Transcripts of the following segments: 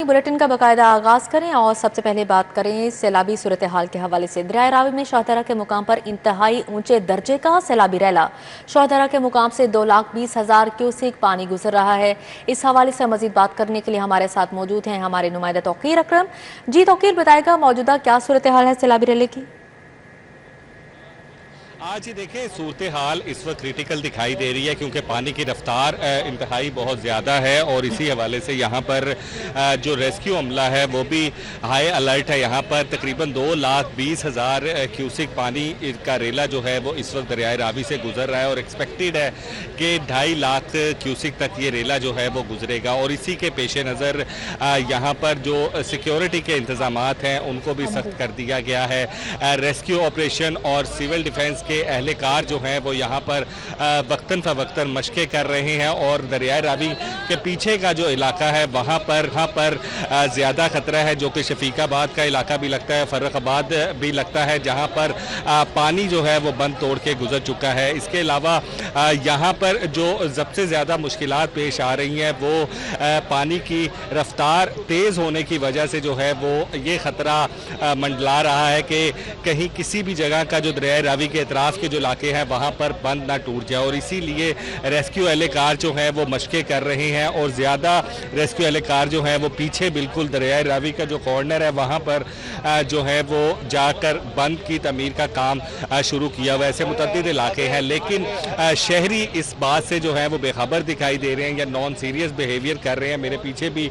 Bulletin کا باقاعدہ آغاز کریں اور سب سے پہلے بات کریں سیلابی صورتحال کے حوالے سے۔ دریائے راوی میں شاہدرہ کے مقام پر انتہائی اونچے درجے کا سیلابی ریلا۔ شاہدرہ کے مقام سے 2,20,000 کیوسیک پانی گزر رہا ہے۔ اس حوالے سے مزید بات کرنے کے لیے ہمارے ساتھ موجود ہیں ہمارے نمائندہ توقیر اکرم۔ جی توقیر، بتائے گا موجودہ کیا صورتحال ہے سیلابی ریلے کی؟ آج ہی دیکھیں صورتحال اس وقت کریٹیکل دکھائی دے رہی ہے کیونکہ پانی کی رفتار انتہائی بہت زیادہ ہے اور اسی حوالے سے یہاں پر جو ریسکیو عملہ ہے وہ بھی ہائی الرٹ ہے۔ یہاں پر تقریباً 2,20,000 کیوسک پانی کا ریلا جو ہے وہ اس وقت دریائے راوی سے گزر رہا ہے اور ایکسپیکٹڈ ہے کہ 2.5 لاکھ کیوسک تک یہ ریلا جو ہے وہ گزرے گا، اور اسی کے پیش نظر یہاں پر جو سیکیورٹی کے انتظامات ہیں ان کو بھی سخت کر دیا گیا ہے۔ ریسکیو آپریشن اور سول ڈیفنس کے اہلکار جو ہیں وہ یہاں پر وقتاً فوقتاً مشقیں کر رہے ہیں، اور دریائے راوی کے پیچھے کا جو علاقہ ہے وہاں پر زیادہ خطرہ ہے، جو کہ شفیق آباد کا علاقہ بھی لگتا ہے، فرخ آباد بھی لگتا ہے، جہاں پر پانی جو ہے وہ بند توڑ کے گزر چکا ہے۔ اس کے علاوہ یہاں پر جو سب سے زیادہ مشکلات پیش آ رہی ہیں وہ پانی کی رفتار تیز ہونے کی وجہ سے جو ہے وہ یہ خطرہ منڈلا رہا ہے کہ کہیں کسی بھی جگہ کا جو دریائے راوی کے اطراف کے جو علاقے ہیں وہاں پر بند نہ ٹوٹ جائے، اور اسی لیے ریسکیو اہلکار جو ہیں وہ مشقیں کر رہے ہیں، اور زیادہ ریسکیو اہلکار جو ہیں وہ پیچھے بالکل دریائے راوی کا جو کارنر ہے وہاں پر جو ہے وہ جا کر بند کی تعمیر کا کام شروع کیا ہوا ہے۔ ایسے متعدد علاقے ہیں، لیکن شہری اس بات سے جو ہے وہ بے خبر دکھائی دے رہے ہیں یا نان سیریس بیہیویئر کر رہے ہیں۔ میرے پیچھے بھی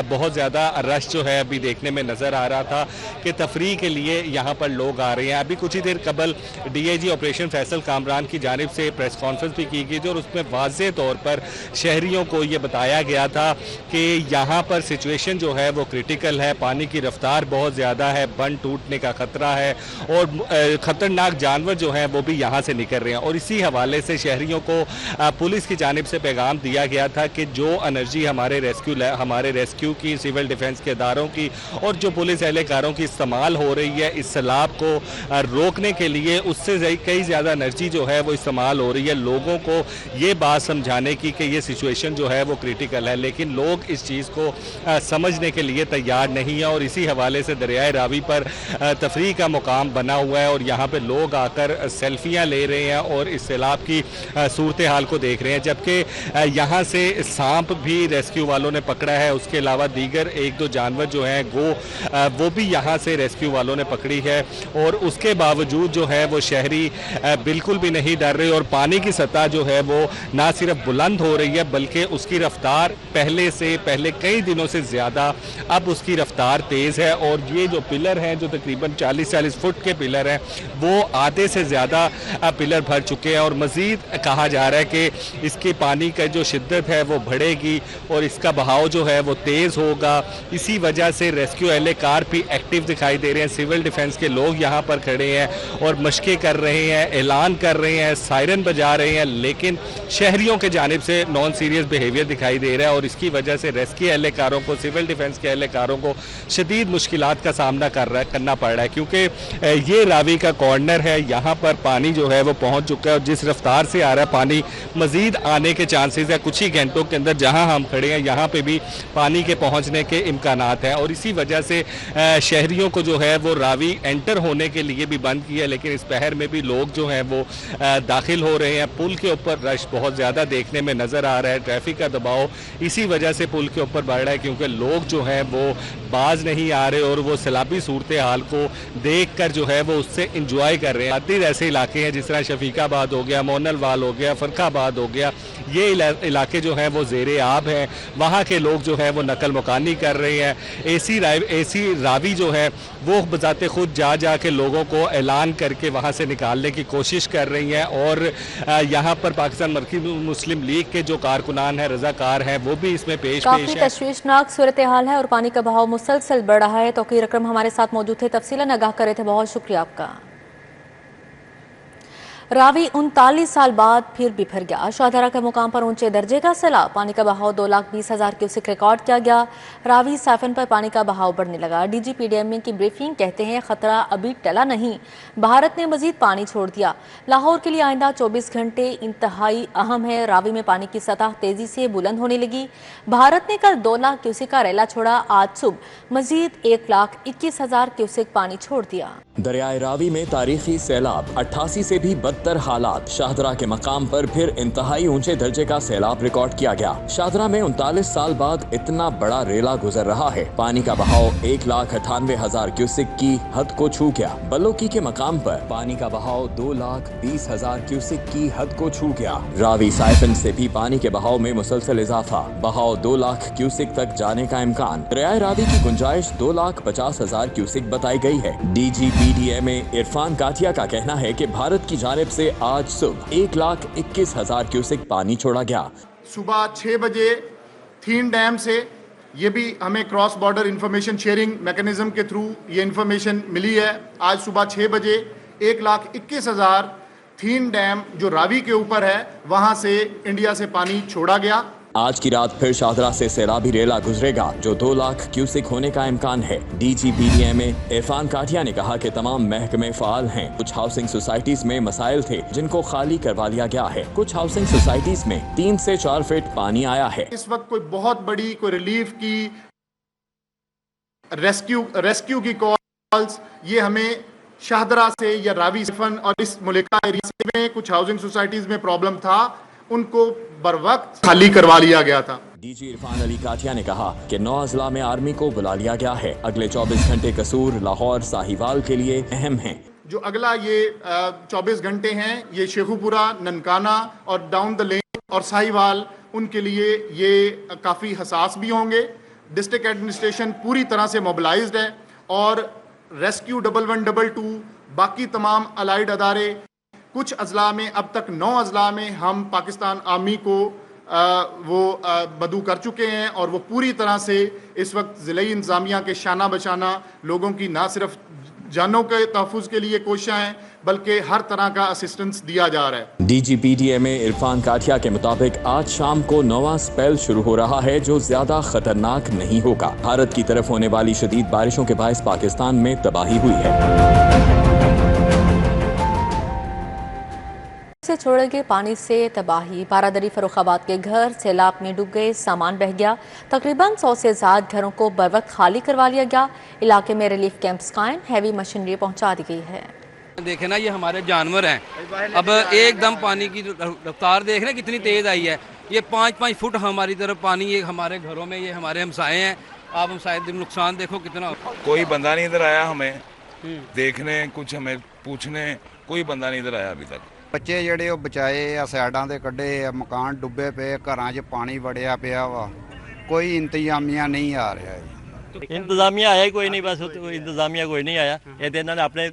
بہت زیادہ رش جو ہے ابھی دیکھنے میں نظر آ رہا تھا کہ تفریح کے لیے یہاں پر لوگ آ رہے ہیں۔ ابھی کچھ ہی دیر قبل D A G operation Faisal Kamran کی جانب سے پریس کانفرنس بھی کی گئی تھی، اور اس میں واضح طور پر شہریوں کو یہ بتایا گیا تھا کہ یہاں پر سچویشن جو ہے وہ کریٹیکل ہے، پانی کی رفتار بہت زیادہ ہے، بند ٹوٹنے کا خطرہ ہے، اور خطرناک جانور جو ہیں وہ بھی یہاں سے نکل رہے ہیں۔ اور اسی حوالے سے شہریوں کو پولیس کی جانب سے پیغام دیا گیا تھا کہ جو انرجی ہمارے ریسکیو کی، سول ڈیفنس کے اداروں کی اور جو پولیس اہلکاروں کی استعمال ہو رہی ہے اس سیلاب کو روکنے کے لیے، اس سے کئی زیادہ انرجی جو ہے وہ استعمال ہو رہی ہے لوگوں کو یہ بات سمجھانے کی کہ یہ سچویشن جو ہے وہ کریٹیکل ہے، لیکن لوگ اس چیز کو سمجھنے کے لیے تیار نہیں ہے، اور اسی حوالے سے دریائے راوی پر تفریح کا مقام بنا ہوا ہے، اور یہاں پہ لوگ آ کر سیلفیاں لے رہے ہیں اور اس سیلاب کی صورتحال کو دیکھ رہے ہیں۔ جبکہ یہاں سے سانپ بھی ریسکیو والوں نے پکڑا ہے، اس کے علاوہ دیگر 1-2 جانور جو ہیں وہ بھی یہاں سے ریسکیو والوں نے پکڑی ہے، اور اس کے باوجود جو ہے وہ شہری بالکل بھی نہیں ڈر رہے، اور پانی کی سطح جو ہے وہ نہ صرف بلند ہو رہی ہے بلکہ اس کی رفتار پہلے کئی دنوں سے زیادہ اب اس کی رفتار تیز ہے، اور یہ جو پلر ہیں جو تقریباً 40 فٹ کے پلر ہیں وہ آدھے سے زیادہ پلر بھر چکے ہیں، اور مزید کہا جا رہا ہے کہ اس کی پانی کا جو شدت ہے وہ بڑھے گی اور اس کا بہاؤ جو ہے وہ تیز ہوگا۔ اسی وجہ سے ریسکیو اہلکار بھی ایکٹیو دکھائی دے رہے ہیں، سول ڈیفنس کے لوگ یہاں پر کھڑے ہیں اور مشقیں کر رہے ہیں، اعلان کر رہے ہیں، سائرن بجا رہے ہیں، لیکن شہریوں کے جانب سے نان سیریس بیہیویئر دکھائی دے رہا ہے، اور اس کی وجہ سے ریسکیو اہلکاروں کو، سول ڈیفنس کے اہلکاروں کو شدید مشکلات کا سامنا کرنا پڑ رہا ہے، کیونکہ یہ راوی کا کارنر ہے، یہاں پر پانی جو ہے وہ پہنچ چکا ہے، اور جس رفتار سے آ رہا ہے پانی مزید آنے کے چانسز ہے۔ کچھ ہی گھنٹوں کے اندر جہاں ہم کھڑے ہیں یہاں پہ بھی پانی کے پہنچنے کے امکانات ہیں، اور اسی وجہ سے شہریوں کو جو ہے وہ راوی انٹر ہونے کے لیے بھی بند کیا ہے، لیکن اس پہر میں بھی لوگ جو ہیں وہ داخل ہو رہے ہیں۔ پل کے اوپر رش بہت زیادہ دیکھنے میں نظر آ رہا ہے، ٹریفک کا دباؤ اسی وجہ سے پل کے اوپر بڑھ رہا ہے کیونکہ لوگ جو ہیں وہ باز نہیں آ رہے، اور وہ سیلابی صورتحال کو دیکھ کر جو ہے وہ اس سے انجوائے کر رہے ہیں۔ عدد ایسے علاقے ہیں جس طرح شفیق آباد ہو گیا، مونل وال ہو گیا، فرخ آباد ہو گیا، یہ علاقے جو ہیں وہ زیر آب ہیں، وہاں کے لوگ جو ہیں وہ نقل مکانی کر رہے ہیں۔ اے سی راوی جو ہے وہ بذات خود جا کے لوگوں کو اعلان کر کے وہاں سے نکالنے کی کوشش کر رہی ہیں، اور یہاں پر پاکستان مرکزی مسلم لیگ کے جو کارکنان ہیں، رضاکار ہیں، وہ بھی اس میں پیش کافی ہیں۔ تشویشناک صورتحال ہے اور پانی کا بہاؤ مسلسل بڑھ رہا ہے۔ توقیر اکرم ہمارے ساتھ موجود تھے، تفصیلاً آگاہ کر رہے تھے، بہت شکریہ آپ کا۔ راوی 39 سال بعد پھر بکھر گیا۔ شاہدرہ کے مقام پر اونچے درجے کا سیلاب، پانی کا بہاؤ 2,20,000 کیوسک ریکارڈ کیا گیا۔ راوی سائفن پر پانی کا بہاؤ بڑھنے لگا۔ D G P D M کی بریفنگ، کہتے ہیں خطرہ ابھی ٹلا نہیں، بھارت نے مزید پانی چھوڑ دیا۔ لاہور کے لیے آئندہ 24 گھنٹے انتہائی اہم ہے۔ راوی میں پانی کی سطح تیزی سے بلند ہونے لگی۔ بھارت نے کل 2 لاکھ کیوسک کا ریلا چھوڑا، آج صبح مزید 1,21,000 کیوسک پانی چھوڑ دیا۔ دریائے راوی میں تاریخی سیلاب، 88 سے بھی بدتر حالات۔ شاہدرہ کے مقام پر پھر انتہائی اونچے درجے کا سیلاب ریکارڈ کیا گیا۔ شاہدرہ میں 39 سال بعد اتنا بڑا ریلا گزر رہا ہے۔ پانی کا بہاؤ 1,98,000 کیوسک کی حد کو چھو گیا۔ بلوکی کے مقام پر پانی کا بہاؤ 2,20,000 کیوسک کی حد کو چھو گیا۔ راوی سائفن سے بھی پانی کے بہاؤ میں مسلسل اضافہ، بہاؤ 2 لاکھ کیوسک تک جانے کا امکان۔ دریائے راوی کی گنجائش 2,50,000 کیوسک بتائی گئی ہے۔ D G P D M Irfan Katia کا کہنا ہے کہ بھارت کی جانب سے آج صبح 1,21,000 کیوسک پانی چھوڑا گیا۔ صبح 6 بجے تھین ڈیم سے، یہ بھی ہمیں cross border information sharing mechanism کے تھرو یہ انفارمیشن ملی ہے۔ آج صبح 6 بجے 1,21,000 تھین ڈیم جو راوی کے اوپر ہے وہاں سے انڈیا سے پانی چھوڑا گیا۔ آج کی رات پھر شاہدرہ سے سیلابی ریلا گزرے گا جو 2 لاکھ کیوسک ہونے کا امکان ہے۔ D G P D M Irfan Katia نے کہا کہ تمام محکمے فعال ہیں۔ کچھ ہاؤسنگ سوسائٹیز میں مسائل تھے جن کو خالی کروا لیا گیا ہے۔ کچھ ہاؤسنگ سوسائٹیز میں 3 سے 4 فٹ پانی آیا ہے۔ اس وقت کوئی بہت بڑی کوئی ریلیف کی ریسکیو کی کالز یہ ہمیں شاہدرہ سے یا راوی سائفن اور اس ملکہ ایریا میں کچھ ہاؤسنگ سوسائٹیز میں پرابلم تھا، ان کو بر وقت خالی کروا لیا گیا تھا۔ ڈی جی عرفان علی کاٹیا نے کہا کہ 9 اضلاع میں آرمی کو بلا لیا گیا ہے۔ اگلے 24 گھنٹے قصور، لاہور، ساہیوال کے لیے اہم ہیں۔ جو اگلا یہ 24 گھنٹے ہیں یہ شیخو پورہ، ننکانہ اور ڈاؤن دا لین اور ساہیوال، ان کے لیے یہ کافی حساس بھی ہوں گے۔ ڈسٹرکٹ ایڈمنسٹریشن پوری طرح سے موبلائزڈ ہے اور ریسکیو 1122 باقی تمام الائیڈ ادارے، کچھ اضلاع میں اب تک 9 اضلاع میں ہم پاکستان آرمی کو وہ بدو کر چکے ہیں اور وہ پوری طرح سے اس وقت ضلعی انتظامیہ کے شانہ بشانہ لوگوں کی نہ صرف جانوں کے تحفظ کے لیے کوششیں ہیں بلکہ ہر طرح کا اسسٹنس دیا جا رہا ہے۔ D G P D M Irfan Katia کے مطابق آج شام کو 9واں سپیل شروع ہو رہا ہے جو زیادہ خطرناک نہیں ہوگا۔ بھارت کی طرف ہونے والی شدید بارشوں کے باعث پاکستان میں تباہی ہوئی ہے۔ سے چھوڑے گئے پانی سے تباہی، بارادری فروخ آباد کے گھر سیلاب میں ڈوب گئے، سامان بہہ گیا۔ تقریباً 100 سے زائد گھروں کو بروقت خالی کروا لیا گیا۔ علاقے میں ریلیف کیمپس قائم، ہیوی مشینری پہنچا دی گئی ہے۔ دیکھیں نا، یہ ہمارے جانور ہیں، اب ایک دم پانی کی رفتار دیکھ رہے ہیں کتنی تیز آئی ہے۔ یہ 5-5 فٹ ہماری طرف پانی، یہ ہمارے گھروں میں، یہ ہمارے ہمسائے ہیں۔ آپ ہمسائے نقصان دیکھو کتنا۔ کوئی بندہ نہیں ادھر آیا ہمیں دیکھنے، کچھ ہمیں پوچھنے، کوئی بندہ نہیں ادھر آیا ابھی تک۔ ਬੱਚੇ ਜਿਹੜੇ ਉਹ ਬਚਾਏ ਆ, ਸਾਈਡਾਂ ਤੇ ਕੱਢੇ ਆ, ਮਕਾਨ ਡੁੱਬੇ ਪਏ, ਘਰਾਂ 'ਚ ਪਾਣੀ ਵੜਿਆ ਪਿਆ ਵਾ, ਕੋਈ ਇੰਤਜ਼ਾਮੀਆ ਨਹੀਂ ਆ ਰਿਹਾ ਜੀ। ਇੰਤਜ਼ਾਮੀਆ ਆਇਆ ਹੀ ਕੋਈ ਨਹੀਂ, ਬਸ ਇੰਤਜ਼ਾਮੀਆ ਕੋਈ ਨਹੀਂ ਆਇਆ। ਇਹ ਤੇ ਇਹਨਾਂ ਨੇ ਆਪਣੇ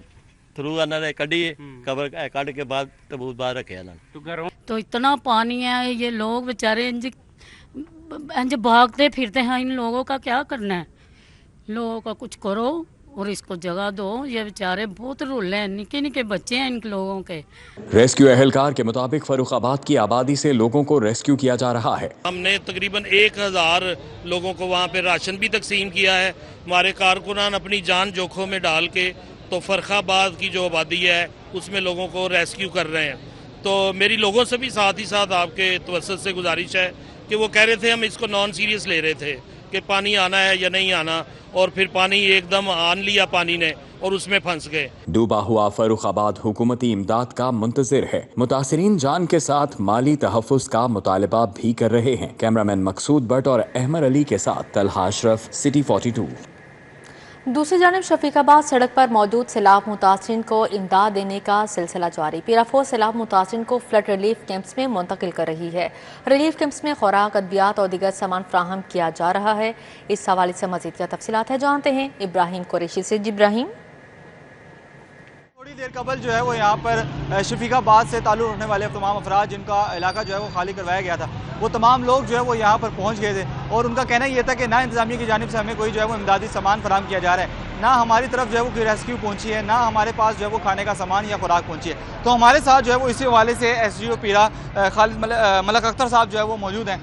ਥਰੂ ਇਹਨਾਂ ਨੇ ਕੱਢੀ ਕਵਰ ਕੱਢ ਕੇ ਬਾਅਦ ਤਬੂਤ ਬਾਹਰ ਰੱਖਿਆ ਇਹਨਾਂ ਨੇ। तो इतना पानी है, ये लोग बेचारे इंज भागते फिरते हैं। इन लोगों का क्या करना है? लोगों का कुछ करो और इसको जगह दो। ये बेचारे बहुत रुल हैं, निके निके बच्चे हैं इन लोगों के। रेस्क्यू एहलकार के मुताबिक फर्रुखाबाद की आबादी से लोगों को रेस्क्यू किया जा रहा है। हमने तकरीबन 1000 लोगों को वहाँ पे राशन भी तकसीम किया है। हमारे कारकुनान अपनी जान जोखों में डाल के तो फर्रुखाबाद की जो आबादी है उसमें लोगों को रेस्क्यू कर रहे हैं। तो मेरी लोगों से भी साथ ही साथ आपके तवज्जुह से गुजारिश है कि वो कह रहे थे हम इसको नॉन सीरियस ले रहे थे कि पानी आना है या नहीं आना, और फिर पानी एकदम आन लिया पानी ने और उसमें फंस गए। डूबा हुआ फर्रुखाबाद हुकूमती इमदाद का मुंतजिर है। मुतासिरीन जान के साथ माली तहफ़्फ़ुज़ का मुतालबा भी कर रहे हैं। कैमरामैन मकसूद भट्ट और अहमद अली के साथ तलहा अशरफ, सिटी 42। दूसरी जानिब शफीकाबाद सड़क पर मौजूद सैलाब मुतासिरीन को इमदाद देने का सिलसिला जारी। पीराफोर सैलाब मुतासिरीन को फ्लड रिलीफ कैंप्स में मुंतकिल कर रही है। रिलीफ कैंप्स में खुराक, अद्वियात और दीगर सामान फ्राहम किया जा रहा है। इस हवाले से मज़ीद क्या तफसीलात है जानते हैं इब्राहिम कुरैशी से। इब्राहिम, थोड़ी देर कबल जो है वो यहाँ पर शफीकाबाद से ताल्लुक़ रखने वाले तमाम अफराद जिनका इलाका जो है वो खाली करवाया गया था, वो तमाम लोग जो है वो यहाँ पर पहुँच गए थे और उनका कहना ये था कि ना इंतज़ामिया की जानिब से हमें कोई जो है वो इमदादी सामान फराहम किया जा रहा है, نہ ہماری طرف جو ہے وہ کوئی ریسکیو پہنچی ہے، نہ ہمارے پاس جو ہے وہ کھانے کا سامان یا خوراک پہنچی ہے. تو ہمارے ساتھ جو ہے وہ اسی حوالے سے ایس ڈی او پیرا خالد ملک اختر صاحب جو ہے وہ موجود ہیں،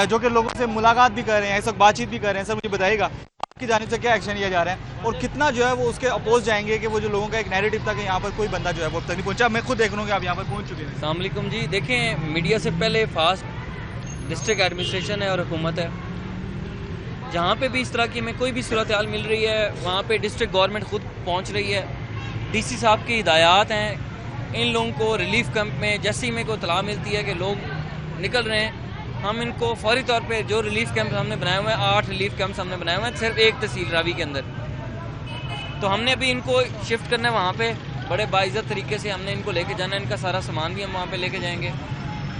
جو کہ لوگوں سے ملاقات بھی کر رہے ہیں، اس وقت بات چیت بھی کر رہے ہیں. سر مجھے بتائیے گا آپ کی جانب سے کیا ایکشن لیا جا رہا ہے اور کتنا جو ہے وہ اس کے اپوز جائیں گے کہ وہ جو لوگوں کا ایک نیریٹو تھا کہ یہاں پر کوئی بندہ جو ہے وہ اب تک نہیں پہنچا. میں خود دیکھ رہا ہوں کہ آپ یہاں پر پہنچ چکے ہیں. السلام علیکم جی. دیکھیں، میڈیا سے پہلے فاسٹ ڈسٹرکٹ ایڈمنسٹریشن ہے اور حکومت ہے. جہاں پہ بھی اس طرح کی ہمیں کوئی بھی صورتحال مل رہی ہے وہاں پہ ڈسٹرکٹ گورنمنٹ خود پہنچ رہی ہے. ڈی سی صاحب کی ہدایات ہیں ان لوگوں کو ریلیف کیمپ میں جیسے ہی میں کو اطلاع ملتی ہے کہ لوگ نکل رہے ہیں، ہم ان کو فوری طور پہ جو ریلیف کیمپ ہم نے بنائے ہوئے ہیں، 8 ریلیف کیمپس ہم نے بنائے ہوئے ہیں صرف ایک تحصیل راوی کے اندر. تو ہم نے ابھی ان کو شفٹ کرنا ہے وہاں پہ. بڑے باعزت طریقے سے ہم نے ان کو لے کے جانا ہے. ان کا سارا سامان بھی ہم وہاں پہ لے کے جائیں گے.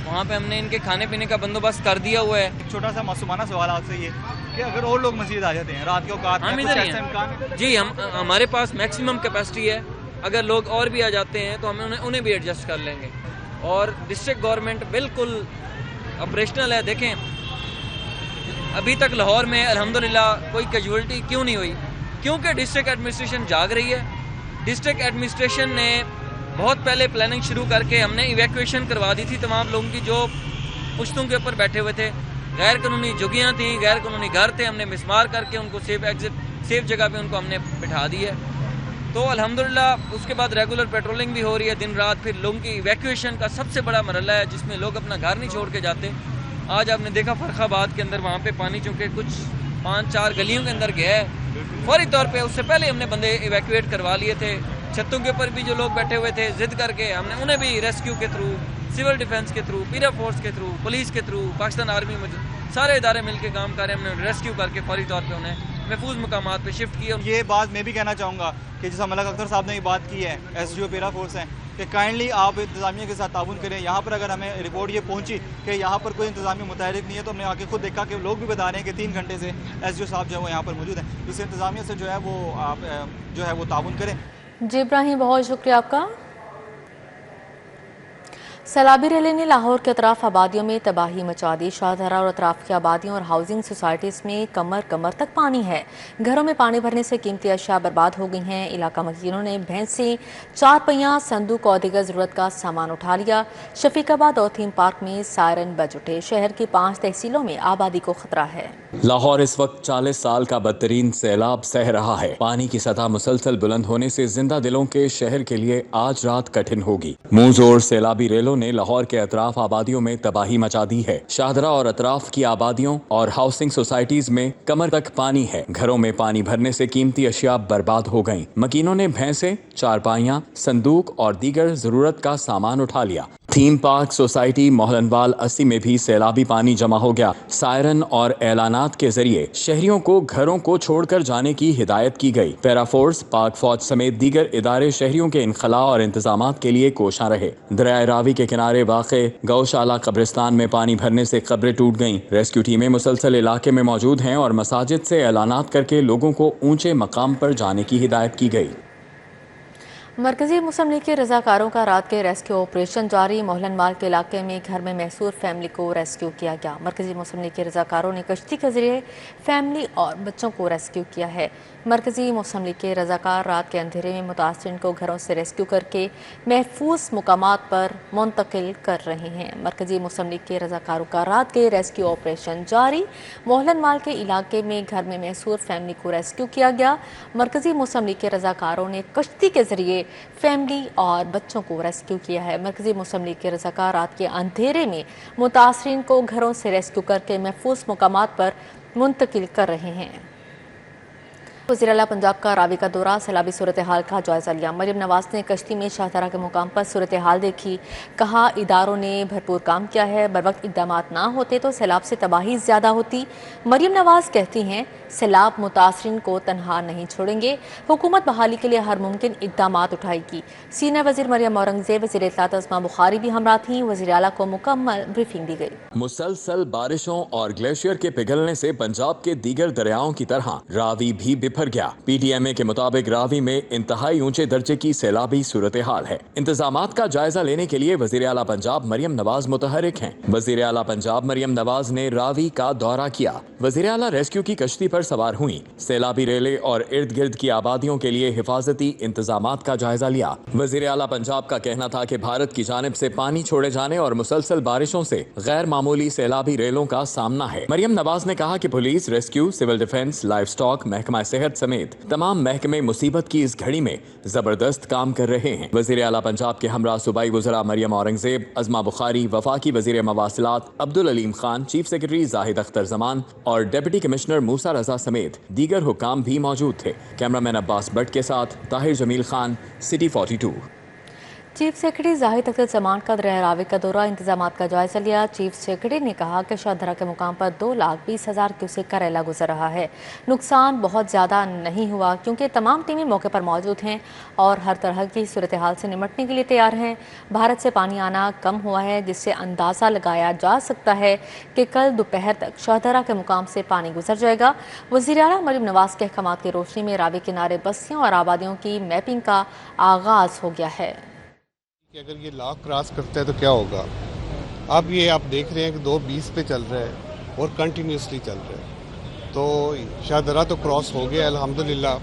وہاں پہ ہم نے ان کے کھانے پینے کا بندوبست کر دیا ہوا ہے. ایک چھوٹا سا معصومانہ سوال آپ سے یہ کہ اگر اور لوگ مزید آ جاتے ہیں رات کے اوقات میں، کچھ ایسا امکان ہے؟ جی، ہمارے پاس میکسیمم کیپیسٹی ہے. اگر لوگ اور بھی آ جاتے ہیں تو ہم انہیں بھی ایڈجسٹ کر لیں گے. اور ڈسٹرکٹ گورنمنٹ بالکل آپریشنل ہے. دیکھیں، ابھی تک لاہور میں الحمدللہ کوئی کیجویلٹی کیوں نہیں ہوئی؟ کیونکہ ڈسٹرکٹ ایڈمنسٹریشن جاگ رہی ہے. ڈسٹرکٹ ایڈمنسٹریشن نے بہت پہلے پلاننگ شروع کر کے ہم نے ایویکویشن کروا دی تھی تمام لوگوں کی جو پشتوں کے اوپر بیٹھے ہوئے تھے. غیر قانونی جگیاں تھیں، غیر قانونی گھر تھے. ہم نے مسمار کر کے ان کو سیف جگہ پہ ان کو ہم نے بٹھا دی ہے. تو الحمدللہ اس کے بعد ریگولر پیٹرولنگ بھی ہو رہی ہے دن رات. پھر لوگوں کی ایویکویشن کا سب سے بڑا مرحلہ ہے جس میں لوگ اپنا گھر نہیں چھوڑ کے جاتے. آج آپ نے دیکھا فرخ آباد کے اندر وہاں پہ پانی چونکہ کچھ 5-4 گلیوں کے اندر گیا ہے. فوری طور پہ اس سے پہلے ہم نے بندے ایویکویٹ کروا لیے تھے. چھتوں کے اوپر بھی جو لوگ بیٹھے ہوئے تھے ضد کر کے ہم نے انہیں بھی ریسکیو کے تھرو، سول ڈیفنس کے تھرو، پیرا فورس کے تھرو، پولیس کے تھرو، پاکستان آرمی میں سارے ادارے مل کے کام کر رہے ہیں. ہم نے ریسکیو کر کے فوری طور پہ انہیں محفوظ مقامات پہ شفٹ کیا. یہ بات میں بھی کہنا چاہوں گا کہ جیسا ملک اختر صاحب نے یہ بات کی ہے، ایس ڈی او پیرا فورس ہیں، کہ کائنڈلی آپ انتظامیہ کے ساتھ تعاون کریں. یہاں پر اگر ہمیں رپورٹ یہ پہنچی کہ یہاں پر کوئی انتظامیہ متحرک نہیں ہے تو ہم نے آ کے خود دیکھا کہ لوگ بھی بتا رہے ہیں کہ 3 گھنٹے سے ایس ڈی او صاحب جو ہے وہ یہاں پر موجود ہیں. اس انتظامیہ سے جو ہے وہ آپ جو ہے وہ تعاون کریں. جی ابراہیم، بہت شکریہ آپ کا. سیلابی ریلے نے لاہور کے اطراف آبادیوں میں تباہی مچا دی. شاہدرہ اور اطراف کی آبادیوں اور ہاؤسنگ سوسائٹیز میں کمر تک پانی ہے. گھروں میں پانی بھرنے سے قیمتی اشیاء برباد ہو گئی ہیں. علاقہ مکینوں نے بھینسیں، 4 پہیہ صندوق اور دیگر ضرورت کا سامان اٹھا لیا. شفیق آباد اور تھیم پارک میں سائرن بج اٹھے. شہر کی 5 تحصیلوں میں آبادی کو خطرہ ہے. لاہور اس وقت 40 سال کا بدترین سیلاب سہ رہا ہے. پانی کی سطح مسلسل بلند ہونے سے زندہ دلوں کے شہر کے لیے آج رات کٹھن ہوگی. منہ زور سیلابی ریلوں نے لاہور کے اطراف آبادیوں میں تباہی مچا دی ہے. شاہدرہ اور اطراف کی آبادیوں اور ہاؤسنگ سوسائٹیز میں کمر تک پانی ہے. گھروں میں پانی بھرنے سے قیمتی اشیاء برباد ہو گئیں. مکینوں نے بھینسیں، 4 پائیاں، صندوق اور دیگر ضرورت کا سامان اٹھا لیا. تھیم پارک سوسائٹی موہلنوال 80 میں بھی سیلابی پانی جمع ہو گیا. سائرن اور اعلانات کے ذریعے شہریوں کو گھروں کو چھوڑ کر جانے کی ہدایت کی گئی. پیرا فورس، پاک فوج سمیت دیگر ادارے شہریوں کے انخلاء اور انتظامات کے لیے کوشاں رہے. دریائے راوی کے کنارے واقع گوشالہ قبرستان میں پانی بھرنے سے قبریں ٹوٹ گئیں. ریسکیو ٹیمیں مسلسل علاقے میں موجود ہیں اور مساجد سے اعلانات کر کے لوگوں کو اونچے مقام پر جانے کی ہدایت کی گئی. مرکزی مسلم لیگ کے رضاکاروں کا رات کے ریسکیو آپریشن جاری. موہلنوال کے علاقے میں گھر میں محصور فیملی کو ریسکیو کیا گیا. مرکزی مسلم لیگ کے رضاکاروں نے کشتی کے ذریعے فیملی اور بچوں کو ریسکیو کیا ہے. مرکزی مسلم لیگ کے رضاکار رات کے اندھیرے میں متاثرین کو گھروں سے ریسکیو کر کے محفوظ مقامات پر منتقل کر رہے ہیں. مرکزی مسلم لیگ کے رضاکاروں کا رات کے ریسکیو آپریشن جاری. موہلنوال کے علاقے میں گھر میں محصور فیملی کو ریسکیو کیا گیا. مرکزی مسلم لیگ کے رضاکاروں نے کشتی کے ذریعے فیملی اور بچوں کو ریسکیو کیا ہے. مرکزی مسلم لیگ کے رضاکار رات کے اندھیرے میں متاثرین کو گھروں سے ریسکیو کر کے محفوظ مقامات پر منتقل کر رہے ہیں. وزیر اعلیٰ پنجاب کا راوی کا دورہ، سیلابی صورتحال کا جائزہ لیا. مریم نواز نے کشتی میں شاہدرہ کے مقام پر صورتحال دیکھی. کہا اداروں نے بھرپور کام کیا ہے. بروقت اقدامات نہ ہوتے تو سیلاب سے تباہی زیادہ ہوتی. مریم نواز کہتی ہیں سیلاب متاثرین کو تنہا نہیں چھوڑیں گے. حکومت بحالی کے لیے ہر ممکن اقدامات اٹھائے گی. سینئر وزیر مریم اورنگزیب، وزیر اطلاعات اسما بخاری بھی ہمراہ تھیں. وزیر اعلیٰ کو مکمل بریفنگ دی گئی. مسلسل بارشوں اور گلیشیئر کے پگھلنے سے پنجاب کے دیگر دریاؤں کی طرح راوی بھی भर गया। PTMA के मुताबिक रावी में इंतहाई ऊंचे दर्जे की सैलाबी सूरत हाल है। इंतजामात का जायजा लेने के लिए वजीर आला पंजाब मरियम नवाज मुतहरिक हैं। वजीर आला पंजाब मरियम नवाज ने रावी का दौरा किया। वजीर आला रेस्क्यू की कश्ती पर सवार हुई, सैलाबी रेले और इर्द गिर्द की आबादियों के लिए हिफाजती इंतजामात का जायजा लिया। वजीर आला पंजाब का कहना था कि भारत की जानिब से पानी छोड़े जाने और मुसलसल बारिशों से गैर मामूली सैलाबी रेलों का सामना है। मरियम नवाज ने कहा कि police, rescue, civil defence, livestock, महकमा सेहत समेत तमाम महकमे मुसीबत की इस घड़ी में जबरदस्त काम कर रहे हैं। वजीर आला पंजाब के हमरा सूबाई वज़रा मरियम औरंगजेब, अज़मा बुखारी, वफाकी वजीर मवासिलात अब्दुल अलीम खान, चीफ सेक्रेटरी जाहिद अख्तर जमान और डिप्टी कमिश्नर मूसा रजा समेत दीगर हुकाम भी मौजूद थे। कैमरामैन अब्बास भट्ट के साथ Tahir Jamil Khan, city 42। Chief secretary Zahid Akhtar Zaman का दरिया रावी का दौरा, इंतजामात का जायजा लिया। चीफ सेक्रेटरी ने कहा कि शाहदरा के मुकाम पर 2,20,000 क्यूसेक का रेला गुजर रहा है। नुकसान बहुत ज़्यादा नहीं हुआ क्योंकि तमाम टीमें मौके पर मौजूद हैं और हर तरह की सूरत हाल से निपटने के लिए तैयार हैं। भारत से पानी आना कम हुआ है, जिससे अंदाज़ा लगाया जा सकता है कि कल दोपहर तक शाहदरा के मुकाम से पानी गुजर जाएगा। वज़ीर आला मरियम नवाज के अहकामात की रोशनी में रावी किनारे बस्तियों और आबादियों की मैपिंग का आगाज़ हो गया है। कि अगर ये लॉक क्रॉस करता है तो क्या होगा। अब ये आप देख रहे हैं कि 2:20 पे चल रहा है और कंटिन्यूसली चल रहा है, तो शाहदरा तो क्रॉस हो गया अल्हम्दुलिल्लाह।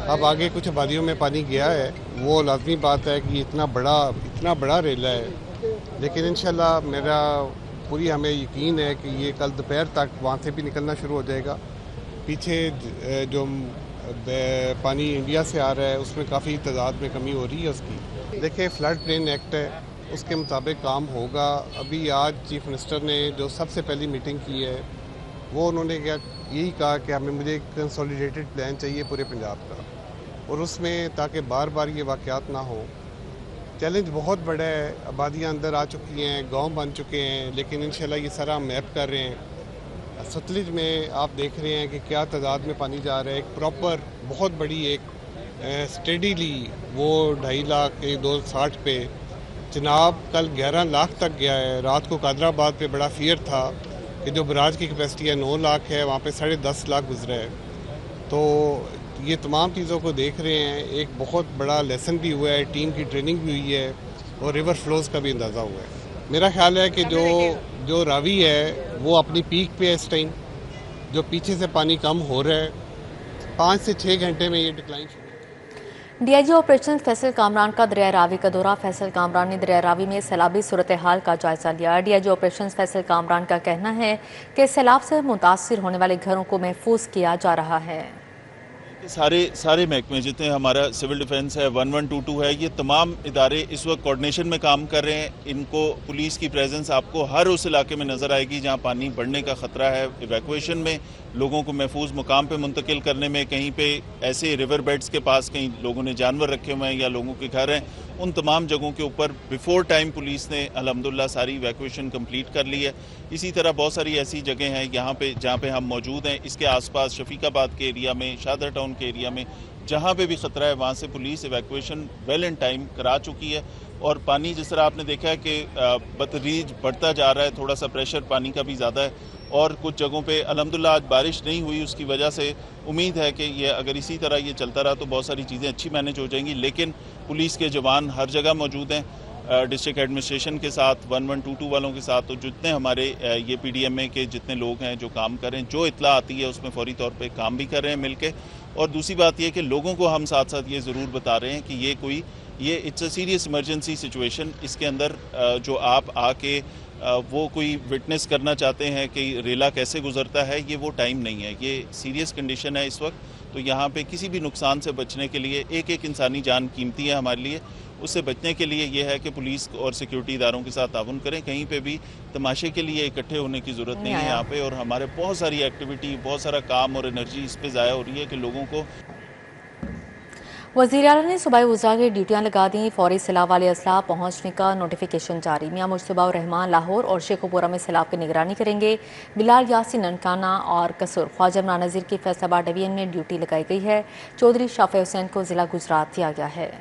अब आगे कुछ आबादियों में पानी गया है, वो लाजमी बात है कि इतना बड़ा रेला है, लेकिन इंशाल्लाह मेरा पूरी हमें यकीन है कि ये कल दोपहर तक वहाँ से भी निकलना शुरू हो जाएगा। पीछे जो पानी इंडिया से आ रहा है उसमें काफ़ी तादाद में कमी हो रही है उसकी। देखिए, फ्लड प्लेन एक्ट है, उसके मुताबिक काम होगा। अभी आज चीफ मिनिस्टर ने जो सबसे पहली मीटिंग की है वो उन्होंने यही कहा कि मुझे एक कंसोलिडेटेड प्लान चाहिए पूरे पंजाब का, और उसमें ताकि बार बार ये वाक़यात ना हो। चैलेंज बहुत बड़ा है, आबादियाँ अंदर आ चुकी हैं, गांव बन चुके हैं, लेकिन इंशाल्लाह ये सारा मैप कर रहे हैं। सतलुज में आप देख रहे हैं कि क्या तादाद में पानी जा रहा है। एक प्रॉपर बहुत बड़ी एक स्टेडीली वो 2.5 लाख 260 पे जनाब कल 11 लाख तक गया है। रात को कादराबाद पे बड़ा फियर था कि जो बराज की कैपेसिटी है 9 लाख है, वहाँ पे 10.5 लाख गुजरा है। तो ये तमाम चीज़ों को देख रहे हैं। एक बहुत बड़ा लेसन भी हुआ है, टीम की ट्रेनिंग भी हुई है और रिवर फ्लोज का भी अंदाज़ा हुआ है। मेरा ख्याल है कि जो रावी है वो अपनी पीक पे है इस टाइम। जो पीछे से पानी कम हो रहा है, 5 से 6 घंटे में ये decline. DIG operation Faisal Kamran का दरिया रावी का दौरा। फैसल कामरान ने दरिया रावी में सैलाबी सूरत हाल का जायजा लिया। DIG ऑपरेशन फैसल कामरान का कहना है कि सैलाब से मुतासिर होने वाले घरों को महफूज किया जा रहा है। सारे महकमे जितने हमारा सिविल डिफेंस है, 1122 है, ये तमाम इदारे इस वक्त कोऑर्डिनेशन में काम कर रहे हैं। इनको पुलिस की प्रेजेंस आपको हर उस इलाके में नज़र आएगी जहां पानी बढ़ने का ख़तरा है। इवैक्यूएशन में, लोगों को महफूज मुकाम पे मुंतकिल करने में, कहीं पे ऐसे रिवर बेड्स के पास कहीं लोगों ने जानवर रखे हुए हैं या लोगों के घर हैं, उन तमाम जगहों के ऊपर बिफोर टाइम पुलिस ने अल्हम्दुलिल्लाह सारी इवैक्यूएशन कंप्लीट कर ली है। इसी तरह बहुत सारी ऐसी जगह हैं यहाँ पे जहाँ पे हम मौजूद हैं। इसके आसपास शफीकाबाद के एरिया में, शाहदरा टाउन के एरिया में जहाँ पे भी ख़तरा है वहाँ से police evacuation well in time करा चुकी है। और पानी जिस तरह आपने देखा है कि बतदरीज बढ़ता जा रहा है, थोड़ा सा प्रेशर पानी का भी ज़्यादा है और कुछ जगहों पे अल्हम्दुलिल्लाह आज बारिश नहीं हुई, उसकी वजह से उम्मीद है कि ये अगर इसी तरह ये चलता रहा तो बहुत सारी चीज़ें अच्छी मैनेज हो जाएंगी। लेकिन पुलिस के जवान हर जगह मौजूद हैं, डिस्ट्रिक्ट एडमिनिस्ट्रेशन के साथ, 1122 वालों के साथ, तो जितने हमारे ये PDMA के जितने लोग हैं जो काम कर रहे हैं, जो इत्तला आती है उसमें फौरी तौर पे काम भी कर रहे हैं मिलके। और दूसरी बात ये कि लोगों को हम साथ साथ ये ज़रूर बता रहे हैं कि ये it's a serious emergency situation. इसके अंदर जो आप आके वो कोई विटनेस करना चाहते हैं कि रेला कैसे गुजरता है, ये वो टाइम नहीं है। ये सीरियस कंडीशन है इस वक्त। तो यहाँ पे किसी भी नुकसान से बचने के लिए एक इंसानी जान कीमती है हमारे लिए। उससे बचने के लिए ये है कि पुलिस और सिक्योरिटी इदारों के साथ ताउन करें। कहीं पे भी तमाशे के लिए इकट्ठे होने की ज़रूरत नहीं है यहाँ पे। और हमारे बहुत सारी एक्टिविटी, बहुत सारा काम और एनर्जी इस पे ज़ाया हो रही है कि लोगों को। वज़ीर आला ने सूबाई वज़रा की ड्यूटियाँ लगा दी। फौरी सैलाब वाले अजला पहुँचने का नोटिफिकेशन जारी। मियां मुश्तबा और रहमान लाहौर और शेखुपुरा में सैलाब की निगरानी करेंगे। बिलाल यासीन ननकाना और कसूर ख्वाजा इमरान नज़ीर की फैसलाबाद डिवीजन में ड्यूटी लगाई गई है। चौधरी शाफे हुसैन को ज़िला गुजरात दिया गया है।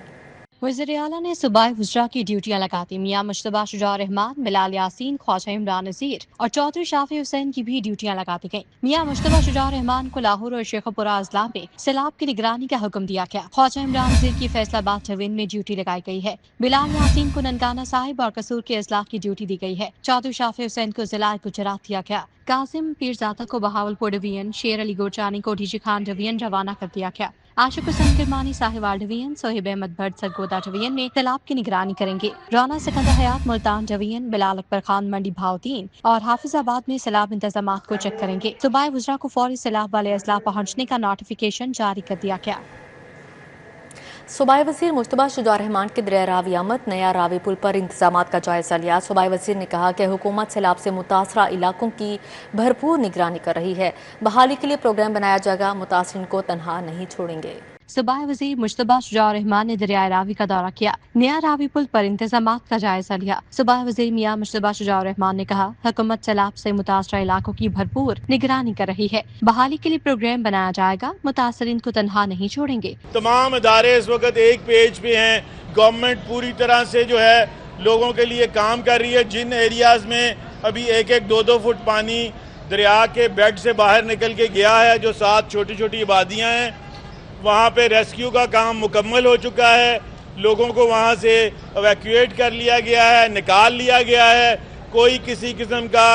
वज़ीर आला ने सूबाई वज़रा की ड्यूटियां लगा दी। मियां मुश्तबा शुजा रहमान, बिलाल यासीन, ख्वाजा इमरान नज़ीर और चौधरी शाफी हुसैन की भी ड्यूटियां लगा दी गईं। मियां मुश्तबा शुजा रहमान को लाहौर और शेखपुरा अजला में सैलाब की निगरानी का हुक्म दिया गया। ख्वाजा इमरान नज़ीर की फैसलाबाद जवीन में ड्यूटी लगाई गई है। बिलाल यासीन को ननकाना साहिब और कसूर के अजला की ड्यूटी दी गई है। चौधरी शाफी हुसैन को जिला गुजरात दिया गया। कासिम पीरजादा को बहावलपुर डिवीजन, शेर अली गोचानी को डीजी खान डिवीजन रवाना कर दिया गया। आशिक हुसैन किरमानी साहिवाल डिवीजन, सोहेब अहमद भट्ट सरगोदा डिवीजन में सैलाब की निगरानी करेंगे। रौना सिकंदर हयात मुल्तान डिवीजन, बिलाल अकबर खान मंडी भावतीन और हाफिजाबाद में सैलाब इंतजामात को चेक करेंगे। सूबाई वज़रा को फौरी सैलाब वाले अजला पहुंचने का नोटिफिकेशन जारी कर दिया गया। सूबाई वज़ीर मुश्तबा शुजा रहमान के दरिया रावी आमद नया रावी पुल पर इंतजामात का जायजा लिया। सूबाई वज़ीर ने कहा कि हुकूमत सैलाब से मुतासरा इलाकों की भरपूर निगरानी कर रही है। बहाली के लिए प्रोग्राम बनाया जाएगा, मुतासरीन को तनहा नहीं छोड़ेंगे। सूबाई वज़ीर मुश्तबा शुजा रहमान ने दरिया रावी का दौरा किया। नया रावी पुल पर इंतजामात का जायजा लिया। सूबाई वज़ीर मियां मुश्तबा शुजा रहमान ने कहा, हुकूमत सैलाब से मुतासरा इलाकों की भरपूर निगरानी कर रही है। बहाली के लिए प्रोग्राम बनाया जाएगा, मुतासरीन को तनहा नहीं छोड़ेंगे। तमाम इदारे इस वक्त एक पेज पे हैं। गवर्नमेंट पूरी तरह से जो है लोगों के लिए काम कर रही है। जिन एरियाज में अभी 1-2 फुट पानी दरिया के बेड से बाहर निकल के गया है, जो 7 छोटी छोटी आबादियाँ हैं, वहाँ पे रेस्क्यू का काम मुकम्मल हो चुका है। लोगों को वहाँ से एवैक्यूएट कर लिया गया है, निकाल लिया गया है। कोई किसी किस्म का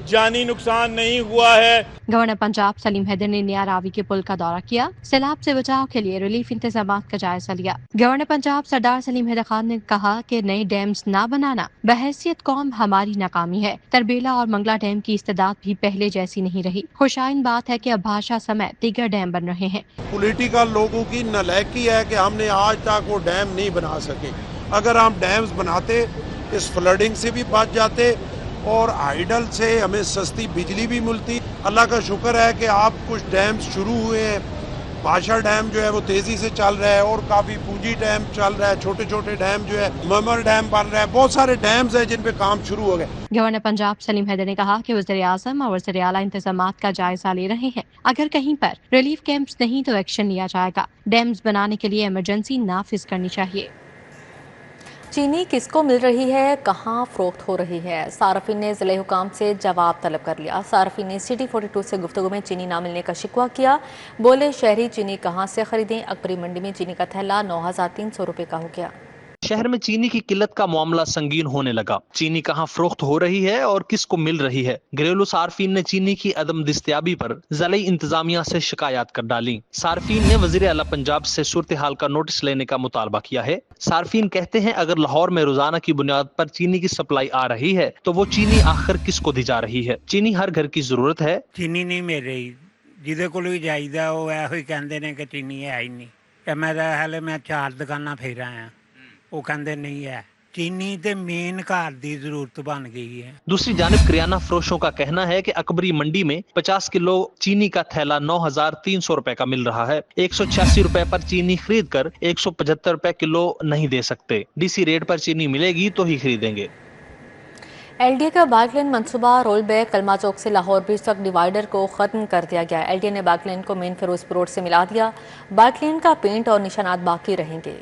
जानी नुकसान नहीं हुआ है। गवर्नर पंजाब सलीम हैदर ने नया रावी के पुल का दौरा किया। सैलाब से बचाव के लिए रिलीफ इंतजामात का जायजा लिया। गवर्नर पंजाब सरदार सलीम हैदर खान ने कहा कि नए डैम्स न बनाना बहैसियत कौम हमारी नाकामी है। तरबेला और मंगला डैम की इस्तेदाद भी पहले जैसी नहीं रही। खुशाइन बात है कि अब भाषा समेत दीगर डैम बन रहे हैं। पॉलिटिकल लोगों की नालायकी है कि हमने आज तक वो डैम नहीं बना सके। अगर हम डैम्स बनाते, इस फ्लडिंग से भी बच जाते और हाइडल से हमें सस्ती बिजली भी मिलती। अल्लाह का शुक्र है कि आप कुछ डैम्स शुरू हुए हैं। भाषा डैम जो है वो तेजी से चल रहा है और काफी पूंजी डैम चल रहा है। छोटे छोटे डैम जो है, ममर डैम बन रहा है। बहुत सारे डैम्स हैं जिन पे काम शुरू हो गए। गवर्नर पंजाब सलीम हैदर ने कहा कि वज़ीर आज़म और वज़ीर आला इंतजामात का जायजा ले रहे हैं। अगर कहीं पर रिलीफ कैंप्स नहीं तो एक्शन लिया जाएगा। डैम्स बनाने के लिए इमरजेंसी नाफिज करनी चाहिए। चीनी किसको मिल रही है, कहाँ फरोख्त हो रही है? सार्फिन ने ज़िले हुकाम से जवाब तलब कर लिया। सार्फिन ने सिटी 42 से गुफ्तगू में चीनी ना मिलने का शिकवा किया। बोले, शहरी चीनी कहाँ से खरीदें? अकबरी मंडी में चीनी का थैला 9,300 रुपये का हो गया। शहर में चीनी की किल्लत का मामला संगीन होने लगा। चीनी कहाँ फरोख्त हो रही है और किसको मिल रही है? घरेलू सार्फिन ने चीनी की अदम दस्तयाबी पर ज़िले इंतजामिया से शिकायत कर डाली। सार्फिन ने वज़ीर आला पंजाब से सूरत हाल का नोटिस लेने का मुतालबा किया है। सार्फिन कहते हैं, अगर लाहौर में रोजाना की बुनियाद पर चीनी की सप्लाई आ रही है तो वो चीनी आखिर किसको दी जा रही है? चीनी हर घर की जरूरत है। चीनी नहीं मिल रही। जिदे कोल भी जाइदा वो ऐहो ही कहंदे ने कि चीनी है ही नहीं। ते मैं 4 दुकानां फेर आया, वो कहते नहीं है। चीनी ते मेन घर दी जरूरत बन गई है। दूसरी जानिब किराना फरोशों का कहना है कि अकबरी मंडी में 50 किलो चीनी का थैला 9,300 रुपए का मिल रहा है। 186 रुपए पर चीनी खरीद कर 175 रुपए किलो नहीं दे सकते। डीसी रेट पर चीनी मिलेगी तो ही खरीदेंगे। LDA का बाइक लेन मनसूबा रोल बैक कलमा चौक से लाहौर ब्रिज तक डिवाइडर को खत्म कर दिया गया। LDA ने बाइक लेन को मेन फिरोजपुर रोड से मिला दिया। बाइक लेन का पेंट और निशानात बाकी रहेंगे।